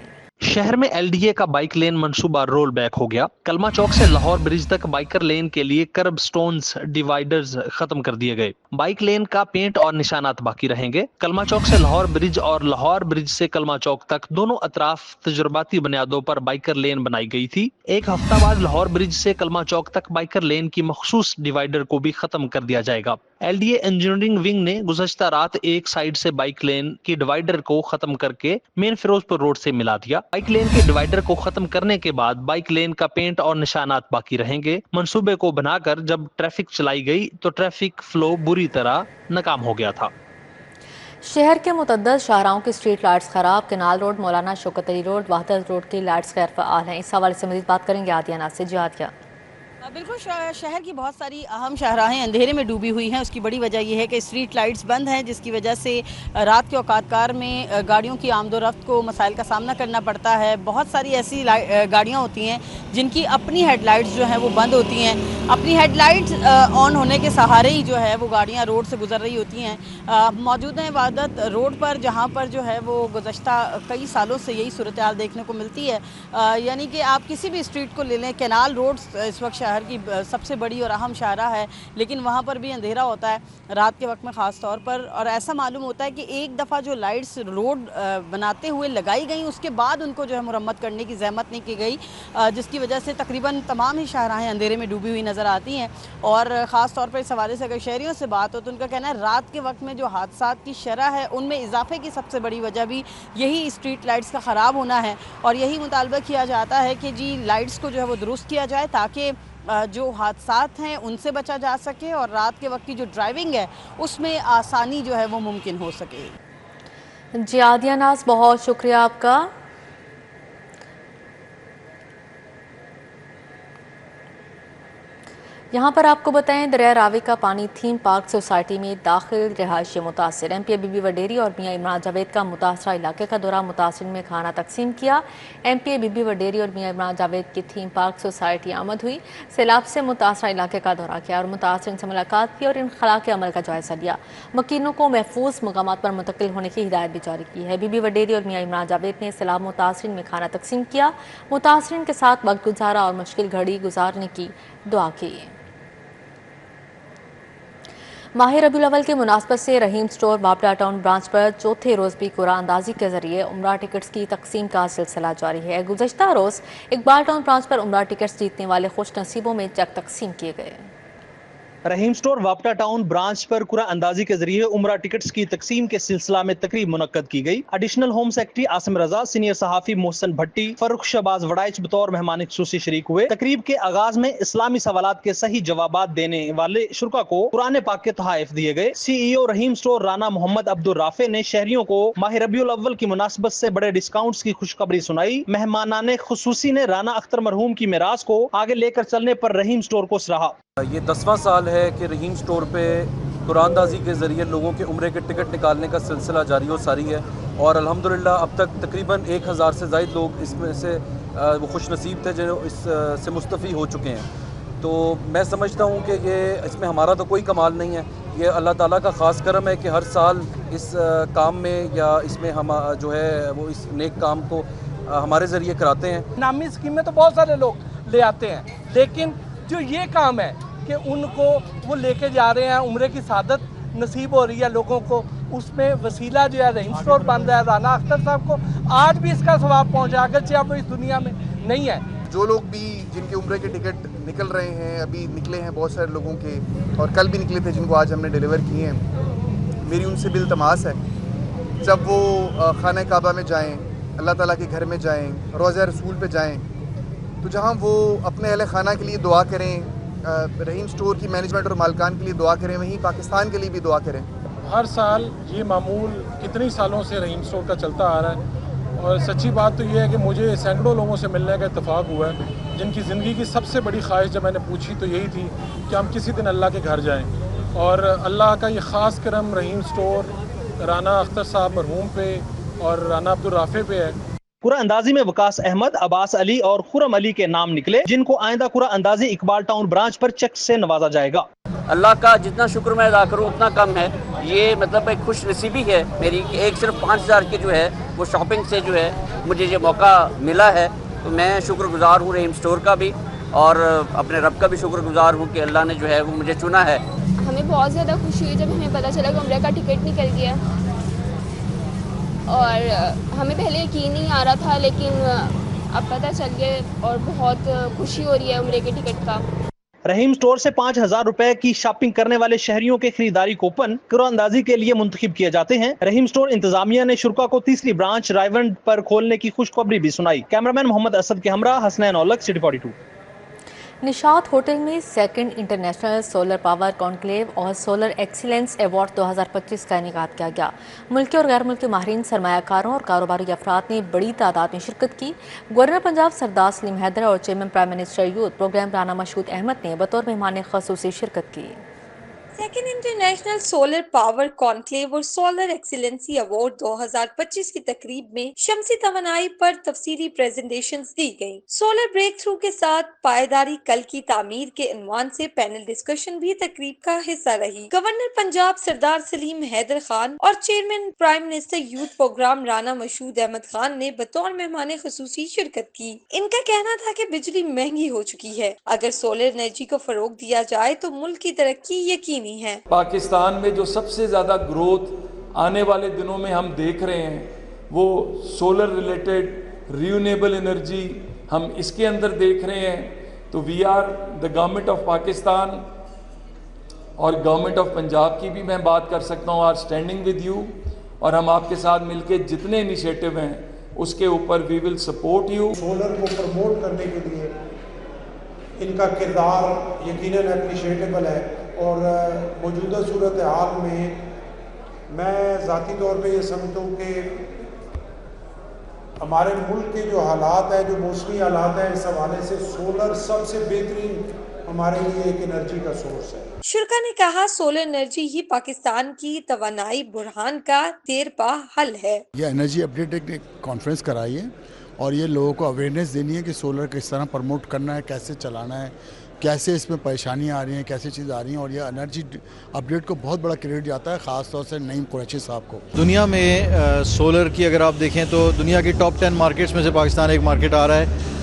शहर में LDA का बाइक लेन मंसूबा रोल बैक हो गया। कलमा चौक से लाहौर ब्रिज तक बाइकर लेन के लिए कर्ब स्टोन्स डिवाइडर्स खत्म कर दिए गए। बाइक लेन का पेंट और निशानात बाकी रहेंगे। कलमा चौक से लाहौर ब्रिज और लाहौर ब्रिज से कलमा चौक तक दोनों अतराफ तजुर्बाती बुनियादों पर बाइकर लेन बनाई गई थी। एक हफ्ता बाद लाहौर ब्रिज से कलमा चौक तक बाइकर लेन की मखसूस डिवाइडर को भी खत्म कर दिया जाएगा। LDA इंजीनियरिंग विंग ने गुज़श्ता रात एक साइड से बाइक लेन की डिवाइडर को खत्म करके मेन फिरोजपुर रोड से मिला दिया। बाइक लेन के डिवाइडर को खत्म करने के बाद बाइक लेन का पेंट और निशानात बाकी रहेंगे। मंसूबे को बनाकर जब ट्रैफिक चलाई गई तो ट्रैफिक फ्लो बुरी तरह नाकाम हो गया था। शहर के मुतअद्दिद शाहराहों की स्ट्रीट लाइट्स खराब। केनाल रोड, मौलाना शौकत अली रोड, वहदत रोड की लाइट्स गैर फ़आल हैं। इस हवाले से मज़ीद बात करेंगे आदिया नासिर। जी आदिया। بالکل शहर की बहुत सारी अहम शाहराहें अंधेरे में डूबी हुई हैं। उसकी बड़ी वजह यह है कि स्ट्रीट लाइट्स बंद हैं, जिसकी वजह से रात के औकातकार में गाड़ियों की आमदोरफ्त को मसाइल का सामना करना पड़ता है। बहुत सारी ऐसी गाड़ियां होती हैं जिनकी अपनी हेडलाइट्स जो हैं वो बंद होती हैं। अपनी हेडलाइट्स ऑन होने के सहारे ही जो है वो गाड़ियां रोड से गुजर रही होती हैं। मौजूद है इबादत रोड पर, जहाँ पर जो है वो गुज़श्ता कई सालों से यही सूरत हाल देखने को मिलती है। यानी कि आप किसी भी स्ट्रीट को ले लें, कैनाल रोड इस वक्त शहर की सबसे बड़ी और अहम शाहरा है, लेकिन वहाँ पर भी अंधेरा होता है रात के वक्त में ख़ास तौर पर। और ऐसा मालूम होता है कि एक दफ़ा जो लाइट्स रोड बनाते हुए लगाई गई, उसके बाद उनको जो है मुरम्मत करने की ज़हमत नहीं की गई, जिसकी वजह से तकरीबन तमाम ही शाहराहें अंधेरे में डूबी हुई नज़र आती हैं। और ख़ास तौर पर इस हवाले से अगर शहरियों से बात हो तो उनका कहना है रात के वक्त में जो हादसात की शरह है उनमें इजाफे की सबसे बड़ी वजह भी यही स्ट्रीट लाइट्स का ख़राब होना है। और यही मुतालबा किया जाता है कि जी लाइट्स को जो है वो दुरुस्त किया जाए ताकि जो हादसात हैं उनसे बचा जा सके और रात के वक्त की जो ड्राइविंग है उसमें आसानी जो है वो मुमकिन हो सके। जी आदिया नाज, बहुत शुक्रिया आपका। यहाँ पर आपको बताएं, दरिया रावी का पानी थीम पार्क सोसाइटी में दाखिल रहायशी मुतासिर। एमपी बीबी वडेरी और मियाँ इमरान जावेद का मुतासरा इलाके का दौरा, मुतासिर में खाना तकसीम किया। एमपी बीबी वडेरी और मियाँ इमरान जावेद की थीम पार्क सोसाइटी आमद हुई, सैलाब से मुतासरा इलाके का दौरा किया और मुतासिर से मुलाकात की और इनखला के अमल का जायजा लिया। मकीनों को महफूज मकामात पर मुंतकिल होने की हिदायत भी जारी की है। बीबी वडेरी और मियाँ इमरान जावेद ने सैलाब मुतासिर में खाना तकसीम किया, मुतासिर के साथ वक्त गुजारा और मुश्किल घड़ी गुजारने की दुआ की। माह रबीउल अव्वल के मुनासबत से रहीम स्टोर बाबरा टाउन ब्रांच पर चौथे रोज़ भी कुरान अंदाजी के जरिए उम्रा टिकट्स की तकसीम का सिलसिला जारी है। गुज़श्ता रोज़ इकबाल टाउन ब्रांच पर उम्रा टिकट्स जीतने वाले खुश नसीबों में चेक तकसीम किए गए। रहीम स्टोर वापटा टाउन ब्रांच पर कुरान अंदाजी के जरिए उम्रा टिकट्स की तकसीम के सिलसिला में तकरीब मुनक्कद की गई। एडिशनल होम सेक्रेटरी आसिम रजा, सीनियर सहाफी मोहसन भट्टी, फरूख शहबाज वड़ाइच बतौर मेहमान खुसूसी शरीक हुए। तकरीब के आगाज में इस्लामी सवालात के सही जवाबात देने वाले शुरा को कुरान पाक के तोहफे दिए गए। CEO रहीम स्टोर राना मोहम्मद अब्दुल राफे ने शहरियों को माह रबीउल अव्वल की मुनासबत से बड़े डिस्काउंट्स की खुशखबरी सुनाई। मेहमानाने खुसूसी ने राना अख्तर मरहूम की मिरास को आगे लेकर चलने पर रहीम स्टोर को सराहा। ये 10वां साल है कि रहीम स्टोर पे कुरानदाजी के ज़रिए लोगों के उम्रे के टिकट निकालने का सिलसिला जारी व सारी है और अल्हम्दुलिल्लाह अब तक तकरीबन 1000 से ज़ायद लोग इसमें से वो खुश नसीब थे जो इससे मुस्तफ़ी हो चुके हैं। तो मैं समझता हूँ कि ये इसमें हमारा तो कोई कमाल नहीं है, ये अल्लाह ताला का ख़ास करम है कि हर साल इस काम में या इसमें हम जो है वो इस नेक काम को हमारे ज़रिए कराते हैं। नामी स्कीम में तो बहुत सारे लोग ले आते हैं, लेकिन जो ये काम है कि उनको वो लेके जा रहे हैं, उम्रे की सादत नसीब हो रही है लोगों को, उसमें वसीला जो है रहीम स्टोर बन रहा है। राना अख्तर साहब को आज भी इसका सवाब पहुंचा, अगरचे अब इस दुनिया में नहीं है। जो लोग भी जिनके उम्रे के टिकट निकल रहे हैं, अभी निकले हैं बहुत सारे लोगों के और कल भी निकले थे जिनको आज हमने डिलीवर किए हैं, मेरी उनसे बिल तमास है जब वो खाना काबा में जाएँ, अल्लाह ताला के घर में जाएँ, रोज़ा रसूल पे जाएँ, तो जहाँ वो अपने अहले खाना के लिए दुआ करें, रहीम स्टोर की मैनेजमेंट और मालकान के लिए दुआ करें, वहीं पाकिस्तान के लिए भी दुआ करें। हर साल ये मामूल कितनी सालों से रहीम स्टोर का चलता आ रहा है और सच्ची बात तो ये है कि मुझे सैकड़ों लोगों से मिलने का इत्तेफाक हुआ है जिनकी ज़िंदगी की सबसे बड़ी ख्वाहिश जब मैंने पूछी तो यही थी कि हम किसी दिन अल्लाह के घर जाएँ। और अल्लाह का ये ख़ास करम रहीम स्टोर राना अख्तर साहब मरहूम पे और राना अब्दुल राफे पे है। कुरा अंदाजी में वकास अहमद, अब्बास अली और खुरम अली के नाम निकले, जिनको आइंदा कुरा अंदाजी इकबाल टाउन ब्रांच पर चेक से नवाजा जाएगा। अल्लाह का जितना शुक्र मैं अदा करूँ उतना कम है। ये मतलब एक खुश नसीबी है मेरी, एक सिर्फ 5000 की जो है वो शॉपिंग से जो है मुझे ये मौका मिला है, तो मैं शुक्रगुजार हूँ रहीम स्टोर का भी और अपने रब का भी शुक्रगुजार हूँ कि अल्लाह ने जो है वो मुझे चुना है। हमें बहुत ज़्यादा खुशी हुई जब हमें पता चला कि उम्रे का टिकट निकल गया और हमें पहले यकीन नहीं आ रहा था, लेकिन अब पता चल गया और बहुत खुशी हो रही है उम्रे के टिकट का। रहीम स्टोर से 5000 रुपए की शॉपिंग करने वाले शहरियों के खरीदारी कूपन कुरानंदाजी के लिए मुंतखब किए जाते हैं। रहीम स्टोर इंतजामिया ने शुरा को तीसरी ब्रांच रायवंड पर खोलने की खुशखबरी भी सुनाई। कैमरामैन मोहम्मद असद के हमरा हसनैन औलख, सिटी 42। निशात होटल में second international solar power conclave और सोलर एक्सीलेंस अवार्ड 2025 का इनेकाद किया गया। मुल्की और गैर मुल्की माहिरीन, सरमायाकारों और कारोबारी अफराद ने बड़ी तादाद में शिरकत की। गवर्नर पंजाब सरदार सलीम हैदर और chairman prime minister youth programme Rana Mashhood Ahmed ने बतौर मेहमान ख़ुसूसी शिरकत की। Second international solar power conclave और सोलर एक्सीलेंसी अवार्ड 2025 की तकरीब में शमसी तवानाई पर तफसीली प्रेजेंटेशंस दी गयी। सोलर ब्रेक थ्रू के साथ पायदारी कल की तामीर के इन्वान से पैनल डिस्कशन भी तकरीब का हिस्सा रही। गवर्नर पंजाब सरदार सलीम हैदर खान और chairman prime minister youth programme Rana Mashhood Ahmed Khan ने बतौर मेहमान खुसूसी शिरकत की। इनका कहना था कि बिजली महंगी हो चुकी है, अगर सोलर एनर्जी को फरोग दिया जाए तो मुल्क की तरक्की यकीनी है। पाकिस्तान में जो सबसे ज्यादा ग्रोथ आने वाले दिनों में हम देख रहे हैं वो सोलर रिलेटेड रिन्यूएबल एनर्जी हम इसके अंदर देख रहे हैं। तो we are the government of Pakistan और गवर्नमेंट ऑफ पंजाब की भी मैं बात कर सकता हूँ, आर स्टैंडिंग विद यू, और हम आपके साथ मिलके जितने इनिशिएटिव हैं उसके ऊपर we will support you. Solar को प्रमोट करने के लिए इनका किरदार यकीनन एप्रिशिएटेबल है और मौजूदा सूरत हाल में मैं ज़ाती तौर पे ये समझता हूँ कि हमारे मुल्क के जो हालात हैं, जो मौसमी हालात हैं, इस हवाले से सोलर सबसे बेहतरीन हमारे लिए एक एनर्जी का सोर्स है। शुरा ने कहा सोलर एनर्जी ही पाकिस्तान की तवानाई बुरहान का देरपा हल है। ये एनर्जी अपडेट एक कॉन्फ्रेंस कराई है और ये लोगों को अवेयरनेस देनी है कि सोलर किस तरह प्रमोट करना है, कैसे चलाना है, कैसे इसमें परेशानियाँ आ रही हैं, कैसे चीज़ आ रही हैं, और ये एनर्जी अपडेट को बहुत बड़ा क्रेडिट जाता है, ख़ास तौर से नईम कुरैशी साहब को। दुनिया में सोलर की अगर आप देखें तो दुनिया की टॉप 10 मार्केट्स में से पाकिस्तान एक मार्केट आ रहा है।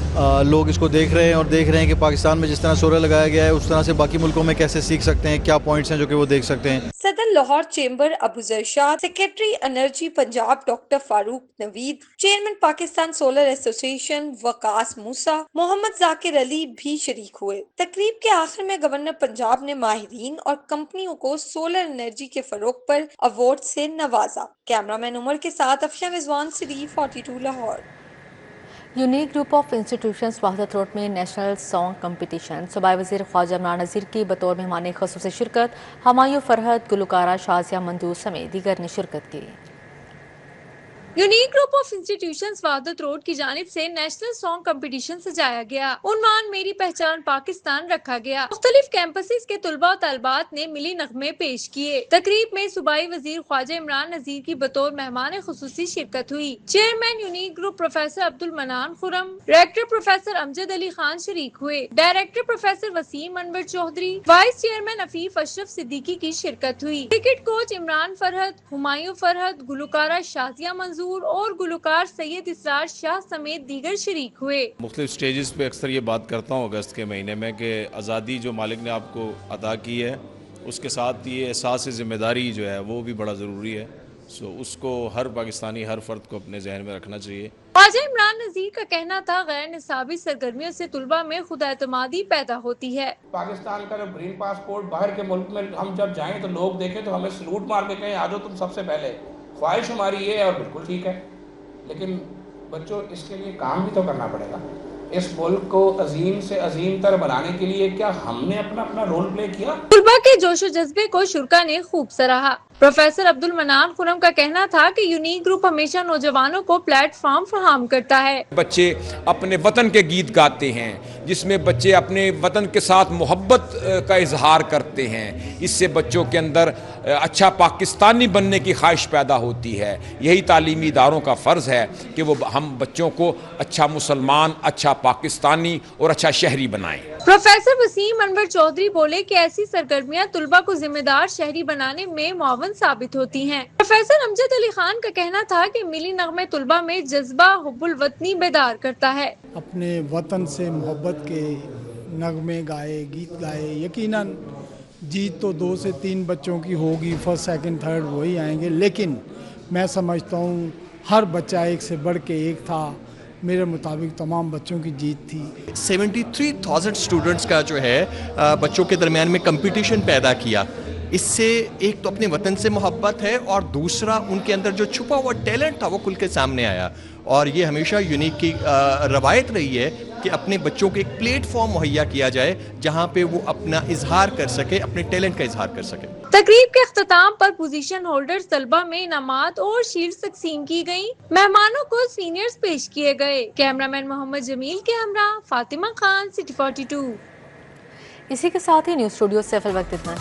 लोग इसको देख रहे हैं और देख रहे हैं कि पाकिस्तान में जिस तरह सोलर लगाया गया है उस तरह से बाकी मुल्कों में कैसे सीख सकते हैं, क्या पॉइंट्स हैं जो कि वो देख सकते हैं। सदर Lahore chamber Abu Jarshad, secretary energy Punjab doctor Farooq Naveed, chairman Pakistan solar association Waqas Musa, Mohammad Zakir Ali भी शरीक हुए। तकरीब के आखिर में गवर्नर पंजाब ने माहिरीन और कंपनियों को सोलर एनर्जी के फरोग पर अवार्ड से नवाजा। कैमरामैन उमर के साथ Afsha Rizwan, city 42 Lahore. Unique group of institutions Wahadat road में नेशनल सॉन्ग कंपटीशन, सूबाई वज़ीर ख्वाजा इमरान नज़ीर की बतौर मेहमान ख़ुसूसी शिरकत, हमायूं फरहत, गुलकारा शाजिया मंदूर समेत दीगर ने शिरकत की। Unique group of institutions Wahadat road की जानिब से नेशनल सॉन्ग कंपटीशन सजाया गया। उन्वान मेरी पहचान पाकिस्तान रखा गया। मुख्तलिफ कैंपसेस के तुलबा और तालबात ने मिली नगमे पेश किए। तकरीब में सूबाई वजीर ख्वाजा इमरान नज़ीर की बतौर मेहमान खुसूसी शिरकत हुई। Chairman Unique Group professor Abdul Manan Khurram, director professor Amjad Ali Khan शरीक हुए। Director professor Waseem Anwar Chaudhry, vice chairman Afif Ashraf Siddiqui की शिरकत हुई। क्रिकेट कोच इमरान फरहत, हुमायूं फरहत, गुलकारा शाजिया मंजूर और गुलकार सैयद इसरार शाह समेत दीगर शरीक हुए। मुख्तलिफ स्टेजेस पे अक्सर ये बात करता हूँ अगस्त के महीने में कि आज़ादी जो मालिक ने आपको अता की है उसके साथ ये एहसास ज़िम्मेदारी जो है वो भी बड़ा ज़रूरी है। सो उसको हर पाकिस्तानी, हर फर्द को अपने जहन में रखना चाहिए। ख्वाजा इमरान नज़ीर का कहना था गैर निसाबी सरगर्मियों से तुलबा में खुद एतमादी पैदा होती है। पाकिस्तान का जब ग्रीन पासपोर्ट बाहर के मुल्क में हम जब जाएं तो लोग देखें तो हमें सलूट मार के कहें आ जाओ तुम सबसे पहले। ख्वाहिश हमारी ये है और बिल्कुल ठीक है, लेकिन बच्चों इसके लिए काम भी तो करना पड़ेगा। इस मुल्क को अजीम से अजीम तर बनाने के लिए क्या हमने अपना रोल प्ले किया? तुलबा के जोशो जज्बे को शुरा ने खूब सराहा। प्रोफेसर अब्दुल मनान खुरम का कहना था कि यूनिक ग्रुप हमेशा नौजवानों को प्लेटफॉर्म फराहम करता है। बच्चे अपने वतन के गीत गाते हैं जिसमें बच्चे अपने वतन के साथ मोहब्बत का इजहार करते हैं। इससे बच्चों के अंदर अच्छा पाकिस्तानी बनने की ख्वाहिश पैदा होती है। यही तालीमी इदारों का फ़र्ज़ है कि वो हम बच्चों को अच्छा मुसलमान, अच्छा पाकिस्तानी और अच्छा शहरी बनाएं। प्रोफेसर वसीम अनवर चौधरी बोले कि ऐसी सरगर्मियां तुलबा को जिम्मेदार शहरी बनाने में मुआवन साबित होती हैं। प्रोफेसर अमजद अली खान का कहना था कि मिली नगमे तुलबा में जज्बा हुब्बुल वतनी बेदार करता है। अपने वतन से मोहब्बत के नगमे गाए, गीत गाए। यकीनन जीत तो 2 से 3 बच्चों की होगी, फर्स्ट सेकंड थर्ड वही आएंगे, लेकिन मैं समझता हूँ हर बच्चा एक से बढ़ के एक था। मेरे मुताबिक तमाम बच्चों की जीत थी। 73,000 स्टूडेंट्स का जो है बच्चों के दरमियान में कंपटीशन पैदा किया। इससे एक तो अपने वतन से मोहब्बत है और दूसरा उनके अंदर जो छुपा हुआ टैलेंट था वो खुल के सामने आया। और ये हमेशा यूनिक की रवायत रही है کہ اپنے بچوں کو ایک پلیٹ فارم مہیا کیا جائے جہاں پہ وہ اپنا اظہار کر سکے, اپنے ٹیلنٹ کا اظہار کر سکے. تقریب کے اختتام پر پوزیشن ہولڈرز طلبہ میں انعامات اور شیلڈز تقسیم کی گئیں. مہمانوں کو سینئرز پیش کیے گئے. کیمرامین محمد جمیل کے ہمراہ فاطمہ خان, سٹی 42. اسی کے ساتھ ہی نیوز اسٹوڈیو سے فی الوقت اتنا ہی.